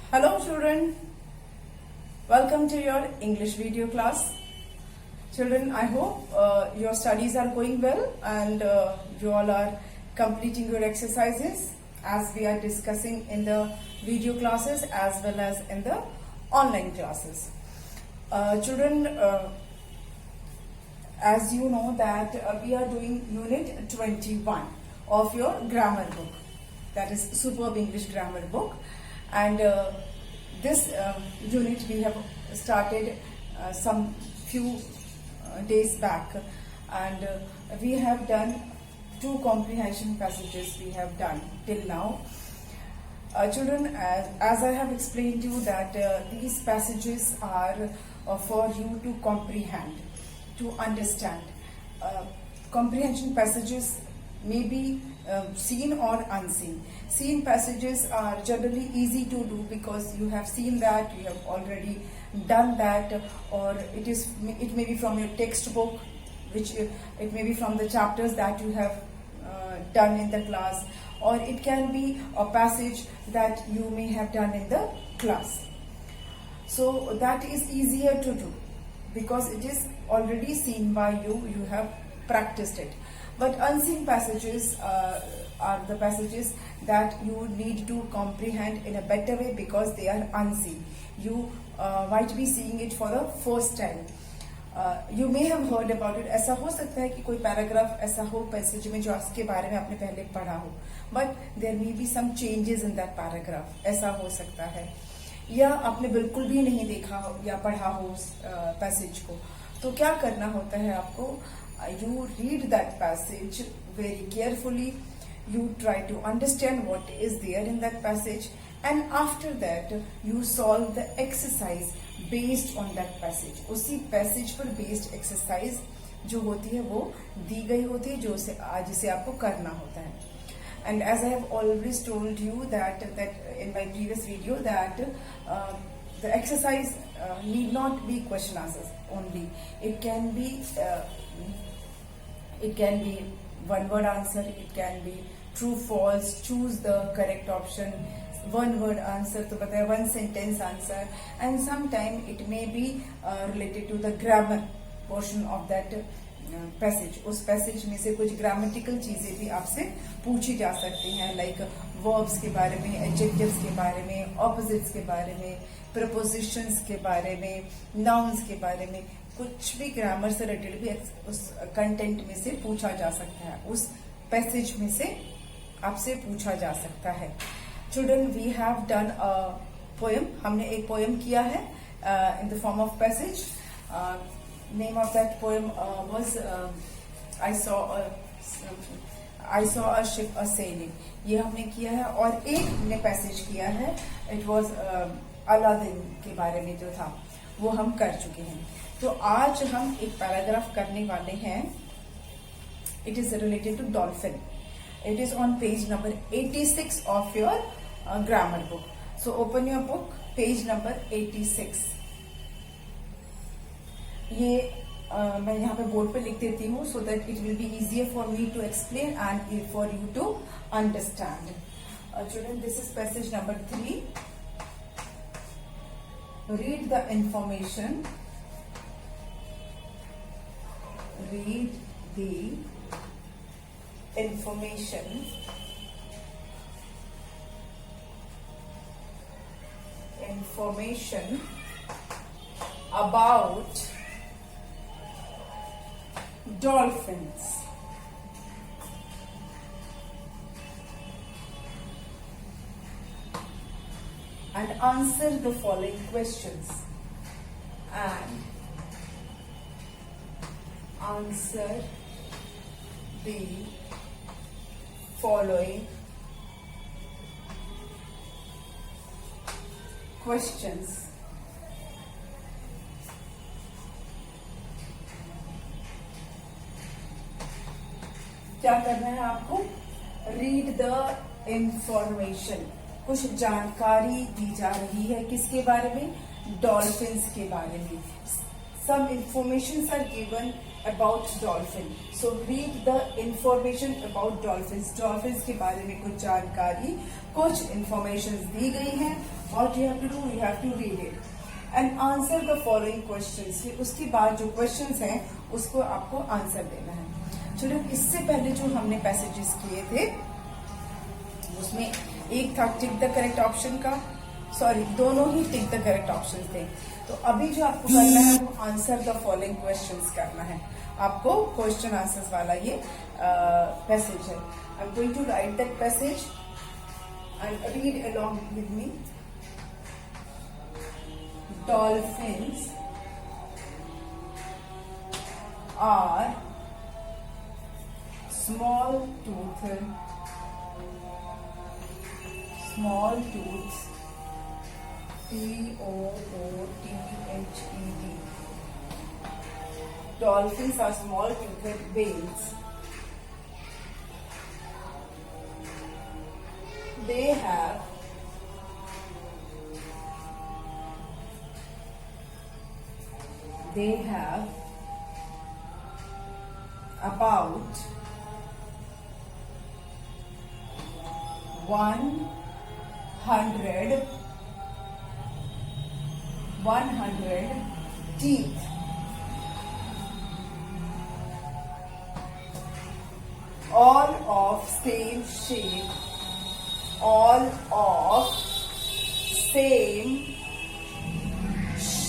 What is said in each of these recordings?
Hello children, welcome to your English video class. Children, I hope your studies are going well and you all are completing your exercises as we are discussing in the video classes as well as in the online classes. Children, as you know that we are doing unit 21 of your grammar book, that is Superb English Grammar book. And this unit we have started some few days back, and we have done 2 comprehension passages we have done till now. Children, as I have explained to you that these passages are for you to comprehend, to understand. Comprehension passages may be seen or unseen. Seen passages are generally easy to do because you have seen that, you have already done that, or it may be from your textbook, which it may be from the chapters that you have done in the class, or it can be a passage that you may have done in the class. So that is easier to do because it is already seen by you, you have practiced it. But unseen passages are the passages that you need to comprehend in a better way because they are unseen. You might be seeing it for the first time. You may have heard about it. ऐसा हो सकता है कि कोई paragraph ऐसा हो passage में जो आपके बारे में आपने पहले पढ़ा हो, but there may be some changes in that paragraph. ऐसा हो सकता है, या आपने बिल्कुल भी नहीं देखा हो या पढ़ा हो उस पैसेज को. तो क्या करना होता है आपको? You read that passage very carefully, you try to understand what is there in that passage, and after that you solve the exercise based on that passage. उसी passage पर based exercise जो होती है वो दी गई होती है जिसे आपको करना होता है. And as I have always told you that in my previous video that the exercise need not be question answers only. It can be one word answer, it can be true false, choose the correct option, one word answer तो बताया, one sentence answer, and sometime it may be related to the grammar portion of that passage. उस passage में से कुछ grammatical चीजें भी आपसे पूछी जा सकती हैं, लाइक वर्ब्स के बारे में, एडजेक्टिव्स के बारे में, ऑपोजिट्स के बारे में, प्रपोजिशंस के बारे में, नाउन्स के बारे में, कुछ भी ग्रामर से रिलेटेड भी उस कंटेंट में से पूछा जा सकता है, उस पैसेज में से आपसे पूछा जा सकता है. Children, we have done a poem. हमने एक पोएम किया है in the form of passage. Name of that poem was I saw a ship a sailing. ये हमने किया है. और एक हमने पैसेज किया है, इट वाज अलादीन के बारे में जो था वो हम कर चुके हैं. तो आज हम एक पैराग्राफ करने वाले हैं. It is related to dolphin. It is on page number 86 of your grammar book. So open your book, page number 86. ये मैं यहाँ पे बोर्ड पे लिख देती हूँ so that it will be easier for me to explain and for you to understand. Children, this is passage number 3. Read the information. Read the information. Information about dolphins. And answer the following questions. And answer the following questions. क्या करना है आपको? Read the information. कुछ जानकारी दी जा रही है किसके बारे में? डॉल्फिन्स के बारे में. Some informations are given about dolphin. So read the information about dolphins. Dolphins के बारे में कुछ जानकारी, कुछ informations दी गई हैं. What you have to do? You have to read it and answer the following questions. फिर उसके बाद जो questions हैं उसको आपको answer देना है. चलो, इससे पहले जो हमने passages किए थे उसमें एक था टिक द करेक्ट ऑप्शन का, सॉरी दोनों ही टिक द करेक्ट ऑप्शन थे. तो अभी जो आपको करना है वो आंसर द फॉलोइंग क्वेश्चंस करना है. आपको क्वेश्चन आंसर्स वाला ये पैसेज है. I am going to write that passage and read along with me. Dolphins are small toothed Toothed. Dolphins are small toothed whales. They have about 100 teeth. All of same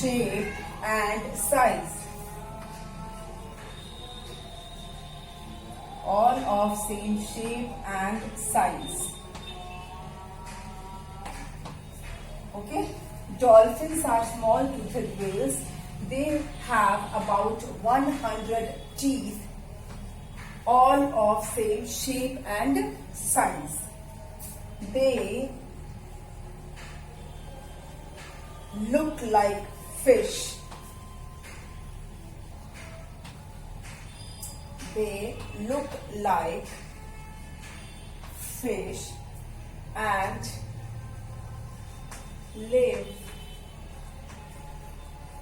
shape and size. All of same shape and size. Okay? Dolphins are small toothed whales. They have about 100 teeth, all of same shape and size. They look like fish. And live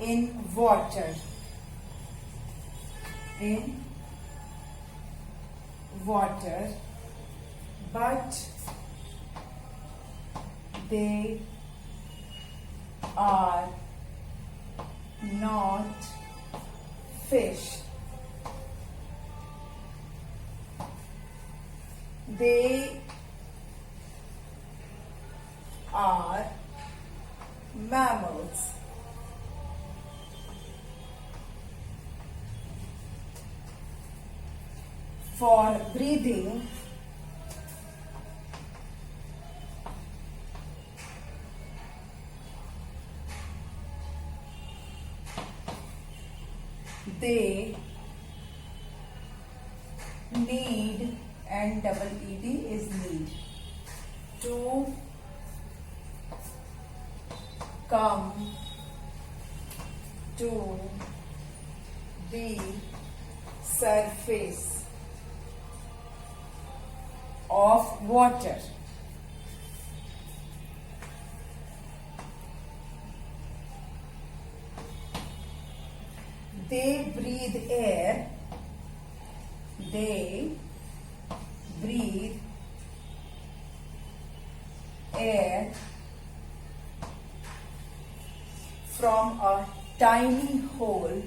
in water. But they are not fish. They are mammals. For breathing, they need, and double ed is need, to come to the surface of water. They breathe air. From a tiny hole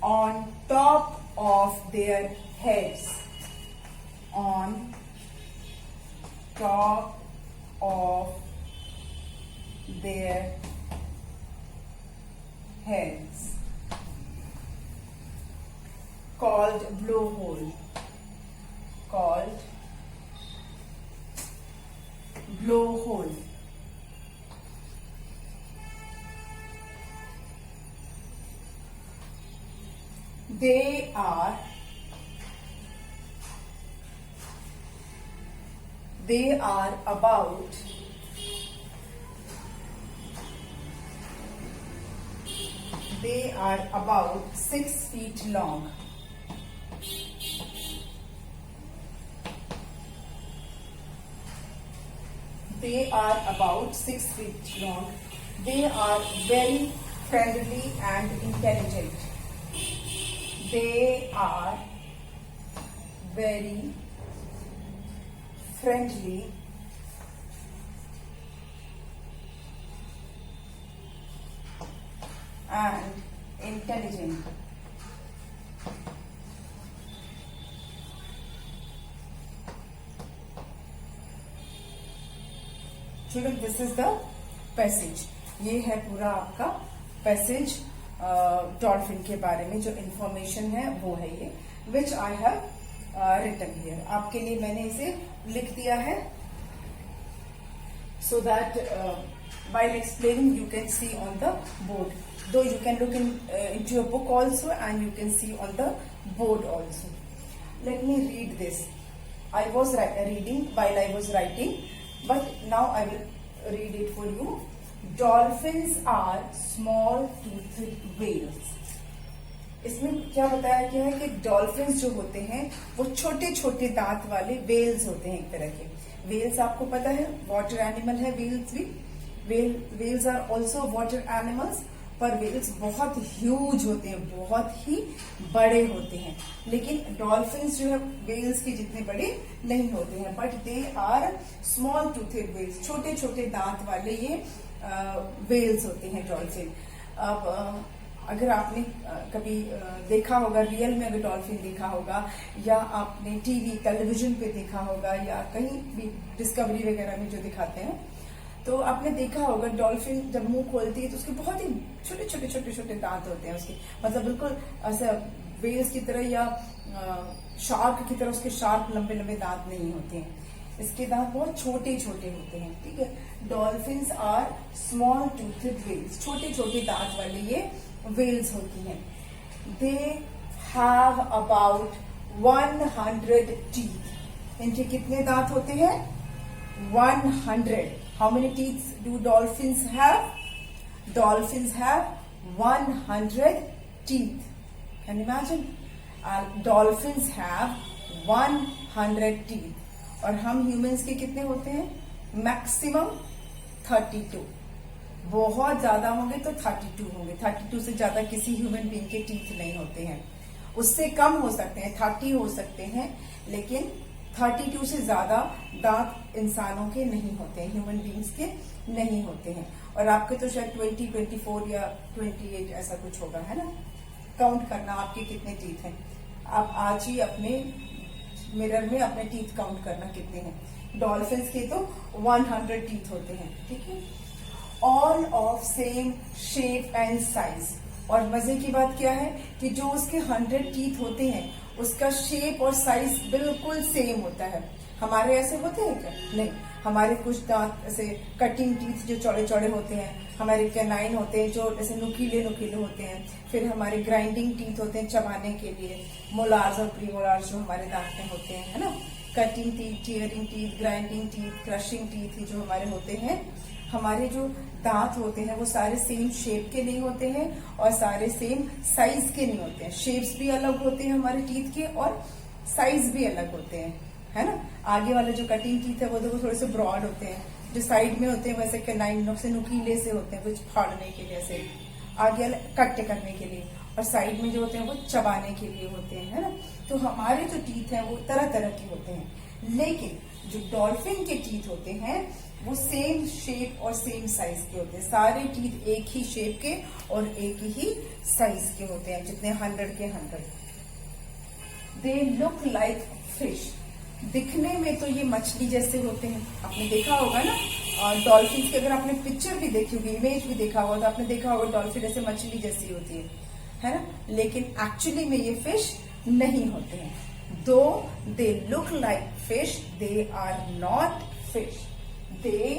on top of their heads. Called blowhole. They are about 6 feet long. They are about 6 feet long. They are very friendly and intelligent. They are very friendly and intelligent. Children, this is the passage. ये है पूरा आपका passage dolphin के बारे में जो information है वो है ये, विच आई हैव रिटन हियर. आपके लिए मैंने इसे लिख दिया है so that while explaining you can see on the board. Though you can look into your book also and you can see on the board also. Let me read this. I was reading while I was writing, but now I will read it for you. Dolphins are small toothed whales. इसमें क्या बताया गया है कि dolphins जो होते हैं वो छोटे छोटे दांत वाले वेल्स होते हैं. एक तरह के वेल्स आपको पता है वाटर एनिमल है. वेल्स भी whales are also water animals, पर वेल्स बहुत ह्यूज होते हैं, बहुत ही बड़े होते हैं. लेकिन डॉल्फिन्स जो है वेल्स के जितने बड़े नहीं होते हैं, but they are small toothed whales. छोटे छोटे दांत वाले ये वेल्स होते हैं डॉल्फिन. अब अगर आपने कभी देखा होगा रियल में, अगर डॉल्फिन देखा होगा या आपने टीवी टेलीविजन पे देखा होगा या कहीं भी डिस्कवरी वगैरह में जो दिखाते हैं, तो आपने देखा होगा डॉल्फिन जब मुंह खोलती है तो उसके बहुत ही छोटे छोटे छोटे छोटे दांत होते हैं उसके. मतलब बिल्कुल ऐसा वेल्स की तरह या शार्क की तरह उसके शार्प लंबे लंबे दांत नहीं होते हैं. इसके दांत बहुत छोटे छोटे होते हैं. ठीक है. Dolphins are small toothed whales. छोटे छोटे दांत वाले ये वेल्स होती हैं. They have about 100 teeth. इनके कितने दांत होते हैं? 100. How many teeth do dolphins have? Dolphins have 100 teeth. Can you imagine? Dolphins have 100 teeth. और हम ह्यूमंस के कितने होते हैं? मैक्सिमम 32. बहुत ज्यादा होंगे तो 32 होंगे. 32 से ज्यादा किसी ह्यूमन बीइंग के टीथ नहीं होते हैं. उससे कम हो सकते हैं, 30 हो सकते हैं, लेकिन 32 से ज्यादा दांत इंसानों के नहीं होते हैं, ह्यूमन बीइंग्स के नहीं होते हैं. और आपके तो शायद 20, 24 या 28 ऐसा कुछ होगा, है ना. काउंट करना आपके कितने टीथ हैं. आप आज ही अपने मिरर में अपने टीथ काउंट करना कितने हैं. डॉल्फिन्स के तो 100 टीथ होते हैं. ठीक है. All of same shape and size. और मजे की बात क्या है कि जो उसके 100 टीथ होते हैं उसका शेप और साइज बिल्कुल सेम होता है. हमारे ऐसे होते हैं क्या? नहीं. हमारे कुछ दांत ऐसे कटिंग टीथ जो चौड़े चौड़े होते हैं, हमारे कैनाइन होते हैं जो ऐसे नुकीले नुकीले होते हैं. फिर हमारे ग्राइंडिंग टीथ होते हैं चबाने के लिए. मोलार्स और प्रीमोलार्स जो हमारे दांत में होते हैं, है ना. Cutting teeth, tearing teeth, grinding teeth, crushing teeth जो हमारे होते हैं. हमारे जो दांत होते हैं वो सारे सेम शेप के नहीं होते हैं और सारे सेम साइज के नहीं होते हैं. शेप्स भी अलग होते हैं हमारे टीथ के और साइज भी अलग होते हैं, है ना. आगे वाले जो कटिंग टीथ है वो तो थोड़े से ब्रॉड होते हैं, जो साइड में होते हैं वैसे कैनाइन से नुकीले से होते हैं, कुछ फाड़ने के लिए ऐसे आगे कट करने के लिए, और साइड में जो होते हैं वो चबाने के लिए होते हैं, है ना. तो हमारे जो टीथ हैं वो तरह तरह के होते हैं. लेकिन जो डॉल्फिन के टीथ होते हैं वो सेम शेप और सेम साइज के होते हैं. सारे टीथ एक ही शेप के और एक ही साइज के होते हैं, जितने 100 के 100. दे लुक लाइक फिश. दिखने में तो ये मछली जैसे होते हैं. आपने देखा होगा ना डॉल्फिन की, अगर आपने पिक्चर भी देखी होगी, इमेज भी देखा होगा, तो आपने देखा होगा डॉल्फिन ऐसे मछली जैसी होती है ना. लेकिन एक्चुअली में ये फिश नहीं होते हैं. Though they look like fish, they are not fish. They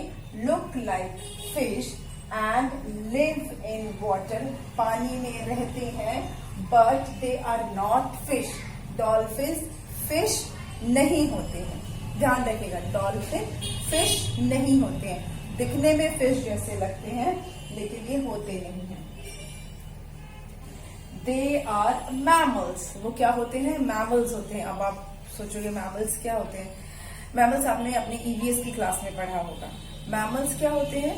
look like fish and live in water. पानी में रहते हैं, but they are not fish. Dolphins fish नहीं होते हैं. ध्यान रखिएगा, डॉल्फिन फिश नहीं होते हैं. दिखने में फिश जैसे लगते हैं लेकिन ये होते नहीं हैं. They are mammals. वो क्या होते हैं? मैमल्स होते हैं. अब आप सोचोगे मैमल्स क्या होते हैं? मैमल्स आपने अपने ईवीएस की क्लास में पढ़ा होगा. मैमल्स क्या होते हैं?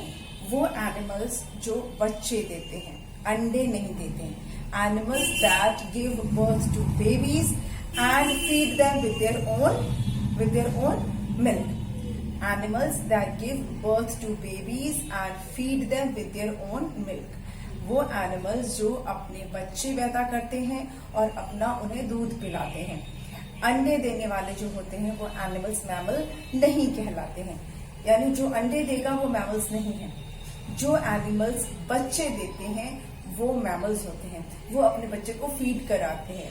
वो एनिमल्स जो बच्चे देते हैं, अंडे नहीं देते हैं. Animals that give birth to babies and feed them with their own milk. Animals that give birth to babies and feed them with their own milk. वो एनिमल्स जो अपने बच्चे पैदा करते हैं और अपना उन्हें दूध पिलाते हैं. अंडे देने वाले जो होते हैं वो एनिमल्स मैमल नहीं कहलाते हैं. यानी जो अंडे देगा वो मैमल्स नहीं है. जो एनिमल्स बच्चे देते हैं वो मैमल्स होते हैं. वो अपने बच्चे को फीड कराते हैं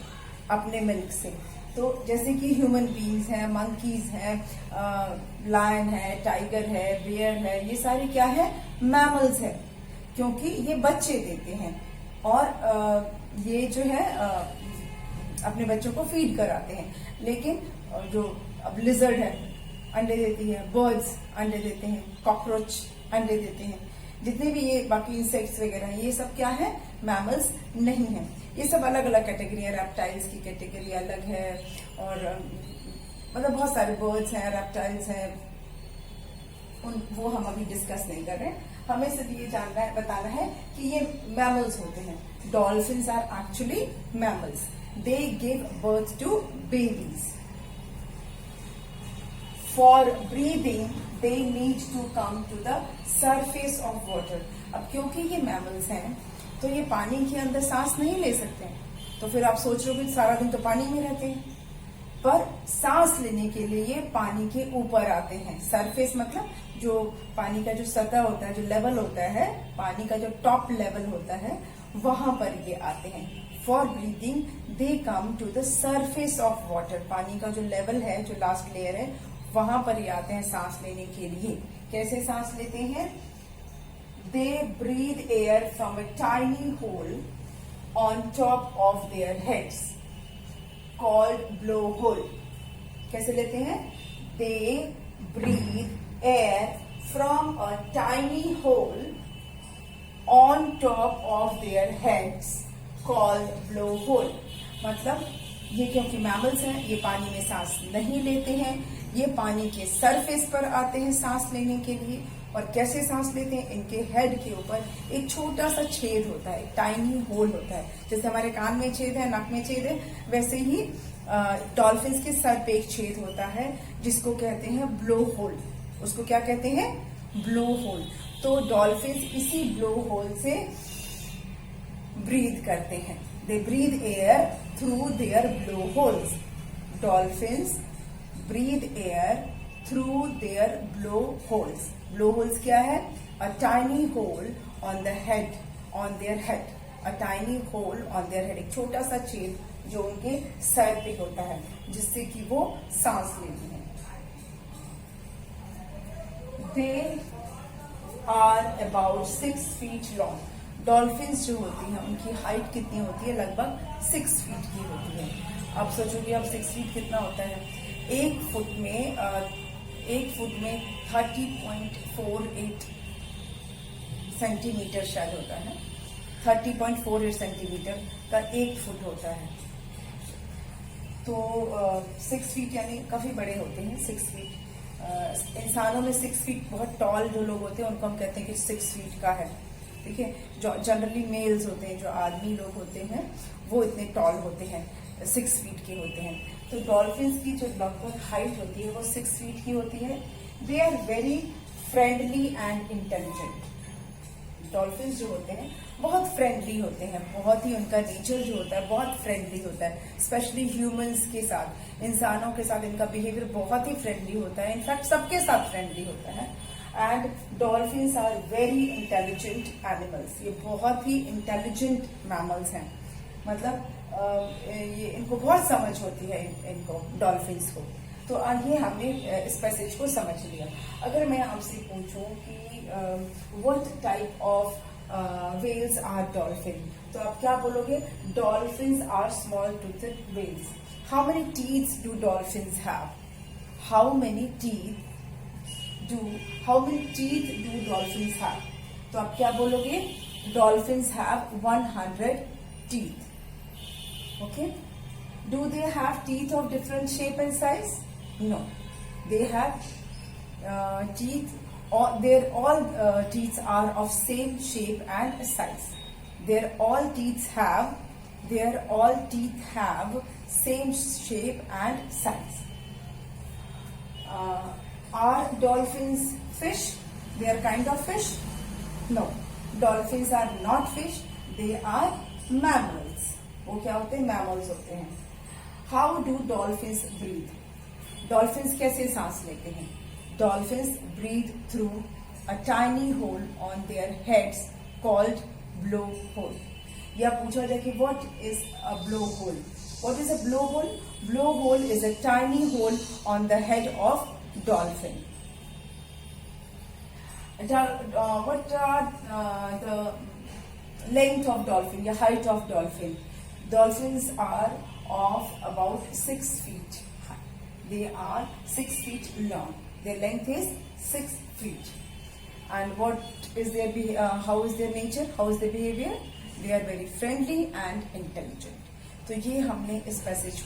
अपने मिल्क से. तो जैसे कि ह्यूमन बींग्स हैं, मंकीज हैं, लायन है, टाइगर है, बियर है, ये सारे क्या है? मैमल्स है, क्योंकि ये बच्चे देते हैं और ये जो है अपने बच्चों को फीड कराते हैं. लेकिन जो अब लिजर्ड है अंडे देती है, बर्ड्स अंडे देते हैं, कॉकरोच अंडे देते हैं, जितने भी ये बाकी इंसेक्ट्स वगैरह हैं, ये सब क्या है? मैमल्स नहीं है. ये सब अलग अलग कैटेगरी है. रेप्टाइल्स की कैटेगरी अलग है और मतलब बहुत सारे बर्ड्स हैं, रेप्टाइल्स हैं, वो हम अभी डिस्कस नहीं कर रहे हैं. हमें सिर्फ ये जानना है, बताना है कि ये मैमल्स होते हैं. Dolphins are actually mammals. They give birth to babies. For breathing they need to come to the surface of water. अब क्योंकि ये मैमल्स हैं तो ये पानी के अंदर सांस नहीं ले सकते. तो फिर आप सोच रहे हो कि सारा दिन तो पानी में रहते हैं, पर सांस लेने के लिए ये पानी के ऊपर आते हैं. सरफेस मतलब जो पानी का जो सतह होता है, जो लेवल होता है, पानी का जो टॉप लेवल होता है, वहां पर ये आते हैं. For breathing they come to the surface of water. पानी का जो लेवल है, जो लास्ट लेयर है, वहां पर ये आते हैं सांस लेने के लिए. कैसे सांस लेते हैं? They breathe air from a tiny hole on top of their heads called blow hole. कैसे लेते हैं? They breathe air from a tiny hole on top of their heads called blow hole. मतलब ये क्योंकि मैमल्स हैं, ये पानी में सांस नहीं लेते हैं, ये पानी के सरफेस पर आते हैं सांस लेने के लिए. और कैसे सांस लेते हैं? इनके हेड के ऊपर एक छोटा सा छेद होता है, एक टाइनी होल होता है. जैसे हमारे कान में छेद है, नाक में छेद है, वैसे ही डॉल्फिन्स के सर पे एक छेद होता है जिसको कहते हैं ब्लो होल. उसको क्या कहते हैं? Blow hole. तो डॉल्फिन्स इसी ब्लो होल से ब्रीथ करते हैं. They breathe air through their blow holes. Dolphins breathe air through their blow holes. Blow holes क्या है? A tiny hole on the head, on their head. A tiny hole on their head. एक छोटा सा छेद जो उनके sir पे होता है, जिससे कि वो सांस लेती हैं. They are about 6 feet long. Dolphins जो होती हैं उनकी हाइट कितनी होती है? लगभग 6 फीट की होती है. आप सोचोगे अब 6 फीट कितना होता है? एक फुट में 30.48 सेंटीमीटर शायद होता है. 30.48 सेंटीमीटर का एक फुट होता है. तो 6 फीट यानी काफी बड़े होते हैं. 6 फीट इंसानों में 6 फीट बहुत टॉल जो लोग होते हैं उनको हम कहते हैं कि 6 फीट का है. ठीक है. जो जनरली मेल्स होते हैं, जो आदमी लोग होते हैं, वो इतने टॉल होते हैं, 6 फीट के होते हैं. तो डॉल्फिन्स की जो लगभग हाइट होती है वो 6 फीट की होती है. They are very friendly and intelligent. Dolphins जो होते हैं बहुत फ्रेंडली होते हैं. बहुत ही उनका नेचर जो होता है बहुत फ्रेंडली होता है. स्पेशली ह्यूमंस के साथ, इंसानों के साथ इनका बिहेवियर बहुत ही फ्रेंडली होता है. इनफैक्ट सबके साथ फ्रेंडली होता है. And dolphins are very intelligent animals. ये बहुत ही इंटेलिजेंट मैमल्स हैं. मतलब ये इनको बहुत समझ होती है इनको, डॉल्फिन्स को. तो ये हमने इस पैसेज को समझ लिया. अगर मैं आपसे पूछूं कि what type of whales are dolphin, तो आप क्या बोलोगे? Dolphins are small toothed whales. How many teeth do dolphins have? How many teeth do dolphins have? तो आप क्या बोलोगे? Dolphins have 100 teeth. Okay. Do they have teeth of different shape and size? No. They have teeth their all teeth are of same shape and size. Their all teeth have same shape and size. Are dolphins fish? They are kind of fish? No, dolphins are not fish. They are mammals. वो क्या होते हैं? Mammals होते हैं. How do dolphins breathe? Dolphins कैसे सांस लेते हैं? Dolphins breathe through a tiny hole on their heads called blowhole. या पूछा जाए कि what is a blowhole? What is a blowhole? Blowhole is a tiny hole on the head of dolphin. What are the length of dolphin? The height of dolphin. Dolphins are of about 6 feet high. They are 6 feet long. Their length is 6 feet. And what is their how is their nature? How is their behavior? They are very friendly and intelligent. तो ये हमने इस passage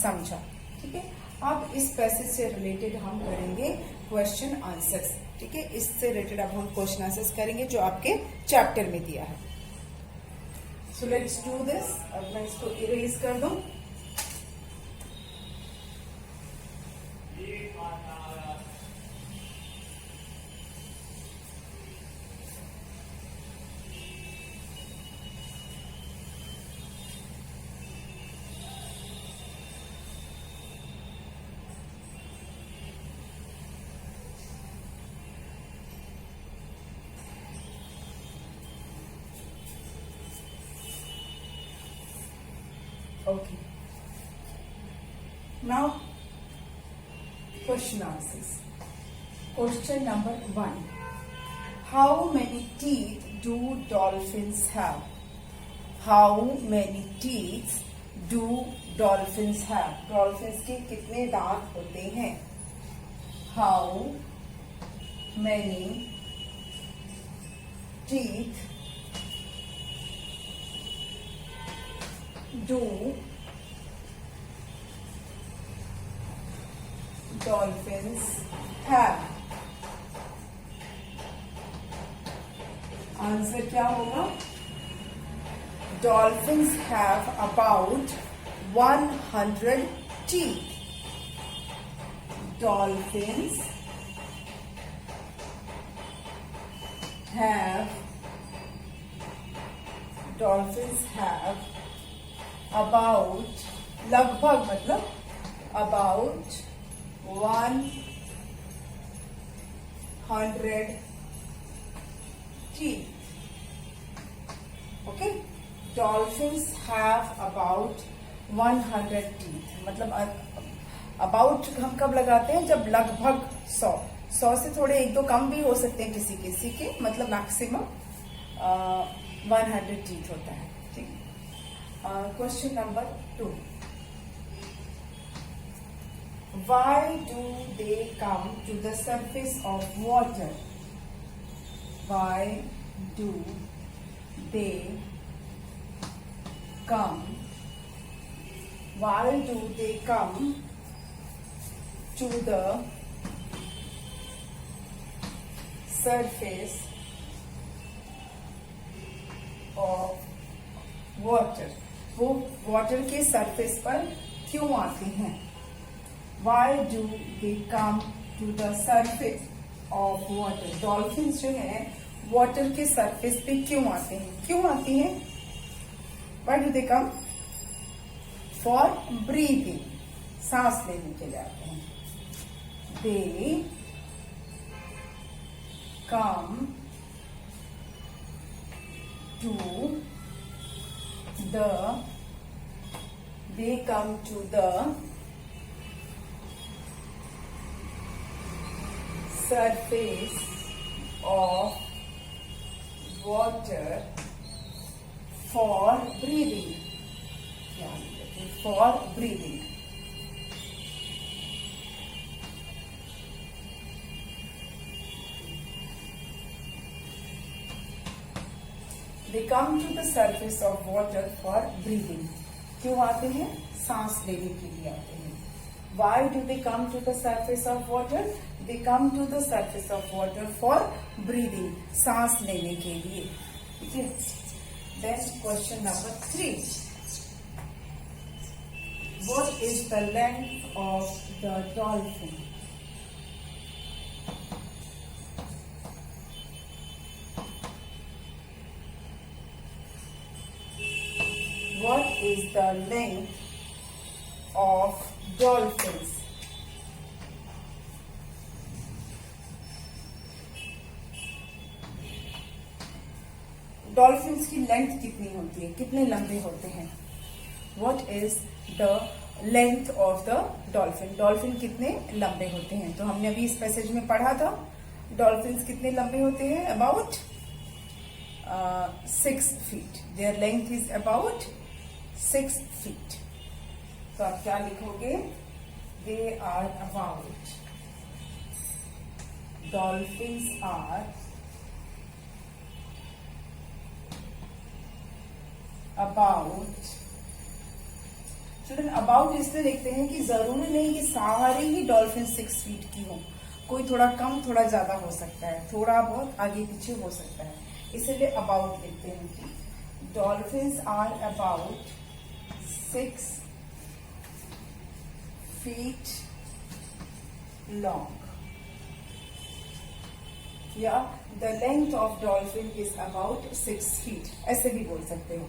समझा. ठीक है. अब इस passage से रिलेटेड हम करेंगे क्वेश्चन आंसर्स. ठीक है. इससे रिलेटेड अब हम क्वेश्चन आंसर्स करेंगे जो आपके चैप्टर में दिया है. So let's do this. अब मैं इसको इरेज कर दूं. Okay. Now, question answers. Question number 1. How many teeth do dolphins have? How many teeth do dolphins have? Dolphins के कितने दांत होते हैं? How many teeth do dolphins have? Answer क्या होगा? Dolphins have about 100 teeth. Dolphins have about लगभग मतलब about 100 teeth. Okay, dolphins have about 100 teeth. मतलब about हम कब लगाते हैं? जब लगभग 100 से थोड़े एक दो कम भी हो सकते हैं किसी किसी के, मतलब मैक्सिमम 100 teeth होता है. ठीक. Question number 2. Why do they come to the surface of water? Why do they come? Why do they come to the surface of water? वो वाटर के सरफेस पर क्यों आते हैं? Why do they come to the surface of water? Dolphins जो है water के surface पे क्यों आते हैं? क्यों आती हैं? Why do they come? For breathing. सांस लेने के लिए आते हैं. They come to the surface of water for breathing. For breathing. They come to the surface of water for breathing. क्यों आते हैं? सांस लेने के लिए आते हैं. Why do they come to the surface of water? They come to the surface of water for breathing, सांस लेने के लिए. ठीक है. Then question number 3. What is the length of the dolphin? What is the length of dolphins? Dolphins की length कितनी होती है, कितने लंबे होते हैं? What is the length of the dolphin? Dolphin कितने लंबे होते हैं? तो हमने अभी इस पैसेज में पढ़ा था डॉल्फिन्स कितने लंबे होते हैं. About 6 feet. Their length is about 6 feet. तो आप क्या लिखोगे? They are about. Dolphins are about. Student about इसलिए लिखते हैं कि जरूरी नहीं कि सारे ही डॉल्फिन 6 feet की हो. कोई थोड़ा कम थोड़ा ज्यादा हो सकता है, थोड़ा बहुत आगे पीछे हो सकता है, इसलिए अबाउट लिखते हैं कि dolphins are about 6 feet long. या the length of dolphin is about 6 feet, ऐसे भी बोल सकते हो.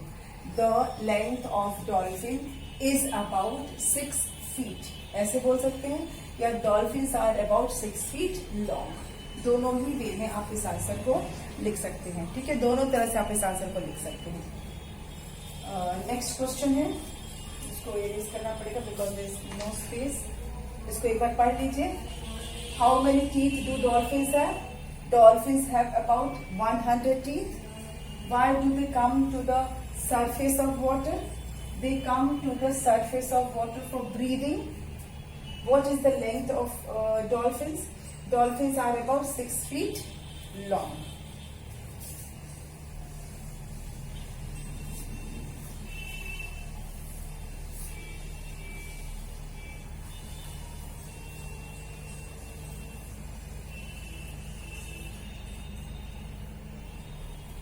The length of dolphin is about 6 feet, ऐसे बोल सकते हैं. या dolphins are about 6 feet long. दोनों ही वे में आप इस आंसर को लिख सकते हैं. ठीक है, दोनों तरह से आप इस आंसर को लिख सकते हैं. नेक्स्ट क्वेश्चन है, इसको एरेज करना पड़ेगा because there is no space. इसको एक बार पढ़ लीजिए. How many teeth do dolphins have? Dolphins have about 100 teeth. Why do they come to the surface of water? They come to the surface of water for breathing. What is the length of dolphins? Dolphins are about 6 feet long.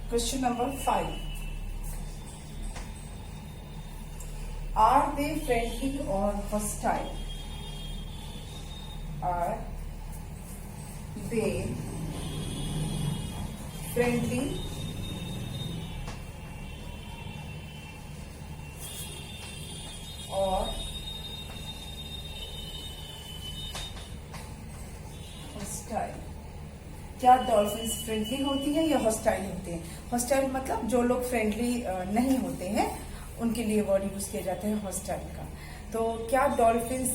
Question number 5. Are they friendly or hostile? Are they friendly or hostile? क्या dolphins friendly होती है या hostile होते हैं? Hostile मतलब जो लोग friendly नहीं होते हैं उनके लिए वर्ड यूज किया जाता है हॉस्टाइल का. तो क्या डॉल्फिन्स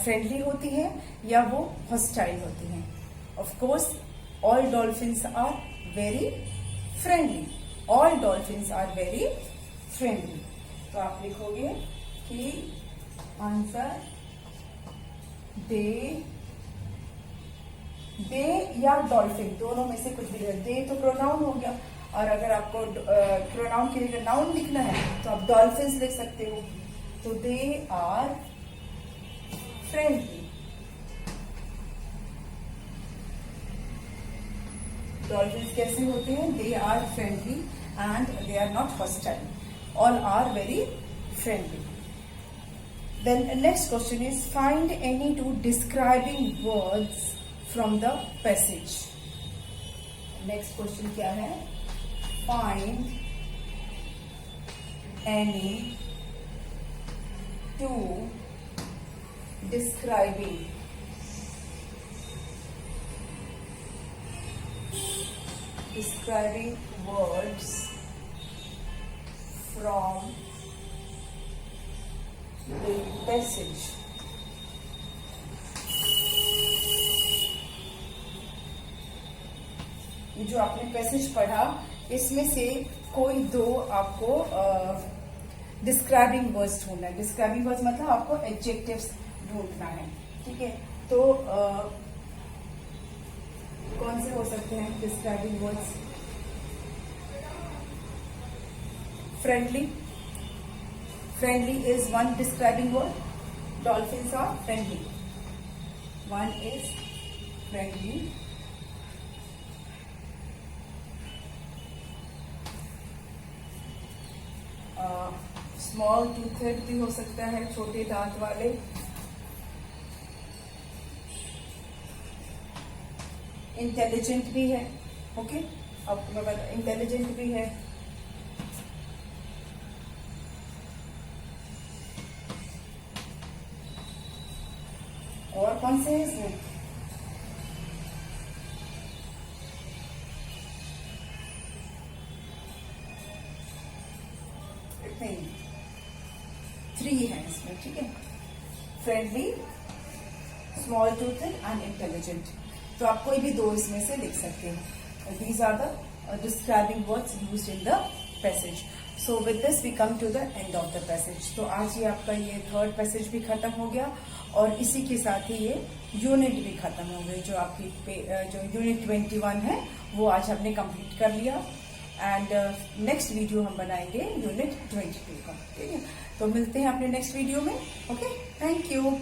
फ्रेंडली होती है या वो हॉस्टाइल होती हैं? Of course all dolphins are very friendly. All dolphins are very friendly. तो आप लिखोगे कि आंसर दे या डॉल्फिन, दोनों में से कुछ भी है. दे तो प्रोनाउन हो गया, और अगर आपको प्रोनाउन के लिए नाउन लिखना है तो आप डॉल्फिन्स लिख सकते हो. तो दे आर फ्रेंडली. डॉल्फिन्स कैसे होते हैं? They are friendly and they are not hostile. All are very friendly. Then next question is find any two describing words from the passage. Next question क्या है? Find any two describing words from the passage. जो आपने passage पढ़ा इसमें से कोई दो आपको डिस्क्राइबिंग वर्ड्स ढूंढना है. डिस्क्राइबिंग वर्ड्स मतलब आपको एडजेक्टिव्स ढूंढना है. ठीक है, तो कौन से हो सकते हैं describing words? Friendly. Friendly is one describing word. Dolphins are friendly. One is friendly, small toothed भी हो सकता है, छोटे दांत वाले, इंटेलिजेंट भी है, ओके, अब इंटेलिजेंट भी है, और कौन से है इसमें, नहीं, 3 है इसमें, ठीक है, friendly, small toothed and intelligent. तो आप कोई भी 2 इसमें से लिख सकते हैं। These are the describing words used in the passage. So with this we come to the end of the passage. तो आज ही आपका ये 3rd पैसेज भी खत्म हो गया और इसी के साथ ही ये यूनिट भी खत्म हो गई। जो आपकी जो यूनिट 21 है वो आज हमने कंप्लीट कर लिया एंड नेक्स्ट वीडियो हम बनाएंगे यूनिट 22 का, ठीक है। तो मिलते हैं अपने नेक्स्ट वीडियो में, ओके, थैंक यू।